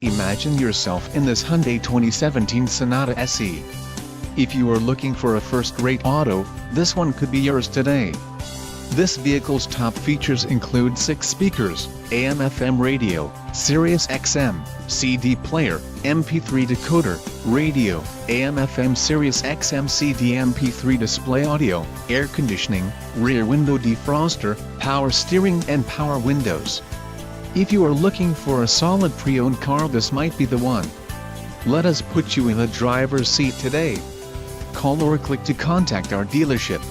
Imagine yourself in this Hyundai 2017 Sonata SE. If you are looking for a first-rate auto, this one could be yours today. This vehicle's top features include 6 speakers, AM/FM radio, Sirius XM, CD player, MP3 decoder, radio, AM/FM Sirius XM CD MP3 display audio, air conditioning, rear window defroster, power steering and power windows. If you are looking for a solid pre-owned car, this might be the one. Let us put you in the driver's seat today. Call or click to contact our dealership.